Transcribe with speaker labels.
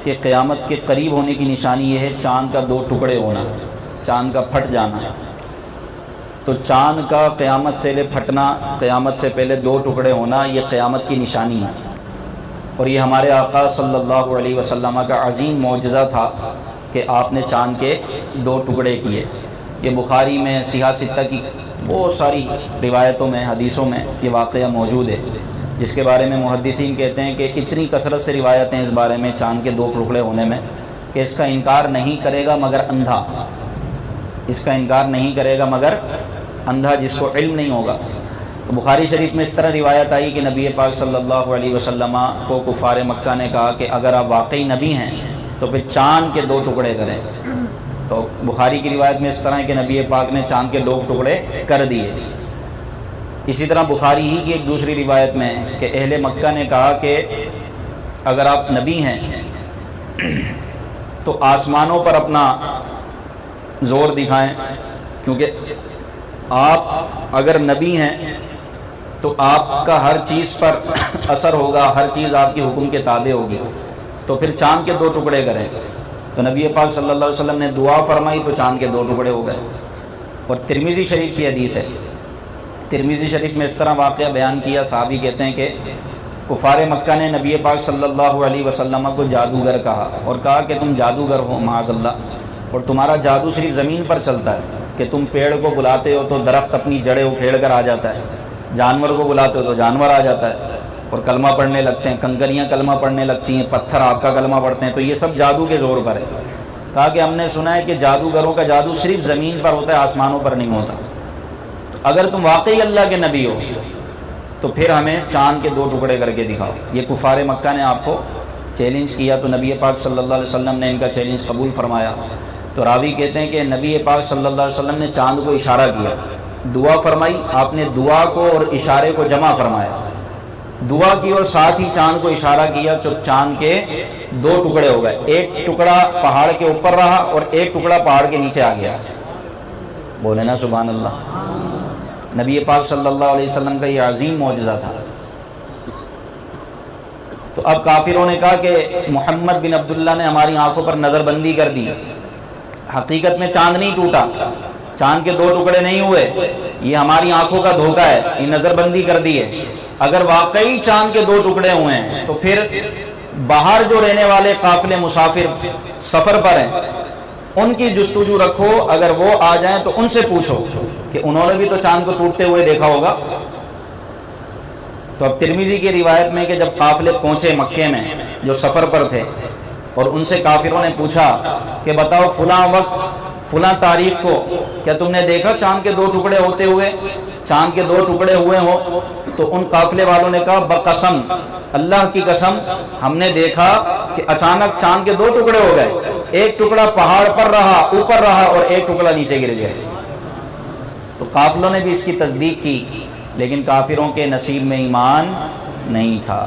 Speaker 1: کہ قیامت کے قریب ہونے کی نشانی یہ ہے چاند کا دو ٹکڑے ہونا، چاند کا پھٹ جانا۔ تو چاند کا قیامت سے پھٹنا، قیامت سے پہلے دو ٹکڑے ہونا، یہ قیامت کی نشانی ہے، اور یہ ہمارے آقا صلی اللہ علیہ وسلم کا عظیم معجزہ تھا کہ آپ نے چاند کے دو ٹکڑے کیے۔ یہ بخاری میں، صحیح ستہ کی بہت ساری روایتوں میں، حدیثوں میں یہ واقعہ موجود ہے، جس کے بارے میں محدثین کہتے ہیں کہ اتنی کثرت سے روایتیں اس بارے میں چاند کے دو ٹکڑے ہونے میں کہ اس کا انکار نہیں کرے گا مگر اندھا، اس کا انکار نہیں کرے گا مگر اندھا، جس کو علم نہیں ہوگا۔ تو بخاری شریف میں اس طرح روایت آئی کہ نبی پاک صلی اللہ علیہ وسلم کو کفار مکہ نے کہا کہ اگر آپ واقعی نبی ہیں تو پھر چاند کے دو ٹکڑے کریں۔ تو بخاری کی روایت میں اس طرح ہے کہ نبی پاک نے چاند کے دو ٹکڑے کر دیے۔ اسی طرح بخاری ہی کی ایک دوسری روایت میں کہ اہل مکہ نے کہا کہ اگر آپ نبی ہیں تو آسمانوں پر اپنا زور دکھائیں، کیونکہ آپ اگر نبی ہیں تو آپ کا ہر چیز پر اثر ہوگا، ہر چیز آپ کے حکم کے تابع ہوگی، تو پھر چاند کے دو ٹکڑے کریں۔ تو نبی پاک صلی اللہ علیہ وسلم نے دعا فرمائی تو چاند کے دو ٹکڑے ہو گئے۔ اور ترمذی شریف کی حدیث ہے، ترمذی شریف میں اس طرح واقعہ بیان کیا، صحابی کہتے ہیں کہ کفار مکہ نے نبی پاک صلی اللہ علیہ وسلم کو جادوگر کہا اور کہا کہ تم جادوگر ہو معاذ اللہ، اور تمہارا جادو صرف زمین پر چلتا ہے کہ تم پیڑ کو بلاتے ہو تو درخت اپنی جڑیں اکھیڑ کر آ جاتا ہے، جانور کو بلاتے ہو تو جانور آ جاتا ہے، اور کلمہ پڑھنے لگتے ہیں، کنکریاں کلمہ پڑھنے لگتی ہیں، پتھر آپ کا کلمہ پڑھتے ہیں، تو یہ سب جادو کے زور پر ہے۔ کہا کہ ہم نے سنا ہے کہ جادوگروں کا جادو صرف زمین پر ہوتا ہے، آسمانوں پر نہیں ہوتا، تو اگر تم واقعی اللہ کے نبی ہو تو پھر ہمیں چاند کے دو ٹکڑے کر کے دکھاؤ۔ یہ کفار مکہ نے آپ کو چیلنج کیا، تو نبی پاک صلی اللہ علیہ وسلم نے ان کا چیلنج قبول فرمایا۔ تو راوی کہتے ہیں کہ نبی پاک صلی اللہ علیہ وسلم نے چاند کو اشارہ کیا، دعا فرمائی، آپ نے دعا کو اور اشارے کو جمع فرمایا، دعا کی اور ساتھ ہی چاند کو اشارہ کیا، تو چاند کے دو ٹکڑے ہو گئے، ایک ٹکڑا پہاڑ کے اوپر رہا اور ایک ٹکڑا پہاڑ کے نیچے آ گیا۔ بولے نا سبحان اللہ۔ نبی پاک صلی اللہ علیہ وسلم کا یہ عظیم معجزہ تھا۔ تو اب کافروں نے کہا کہ محمد بن عبداللہ نے ہماری آنکھوں پر نظر بندی کر دی، حقیقت میں چاند نہیں ٹوٹا، چاند کے دو ٹکڑے نہیں ہوئے، یہ ہماری آنکھوں کا دھوکہ ہے، یہ نظر بندی کر دی ہے۔ اگر واقعی چاند کے دو ٹکڑے ہوئے ہیں تو پھر باہر جو رہنے والے قافلے مسافر سفر پر ہیں ان کی جستجو رکھو، اگر وہ آ جائیں تو ان سے پوچھو کہ انہوں نے بھی تو چاند کو ٹوٹتے ہوئے دیکھا ہوگا۔ تو اب ترمذی کی روایت میں کہ جب قافلے پہنچے مکے میں جو سفر پر تھے اور ان سے کافروں نے پوچھا کہ بتاؤ فلاں وقت فلاں تاریخ کو کیا تم نے دیکھا چاند کے دو ٹکڑے ہوتے ہوئے، چاند کے دو ٹکڑے ہوئے ہوں؟ تو ان قافلے والوں نے کہا بقسم، اللہ کی قسم ہم نے دیکھا کہ اچانک چاند کے دو ٹکڑے ہو گئے، ایک ٹکڑا پہاڑ پر رہا، اوپر رہا، اور ایک ٹکڑا نیچے گر گیا۔ تو قافلوں نے بھی اس کی تصدیق کی، لیکن کافروں کے نصیب میں ایمان نہیں تھا۔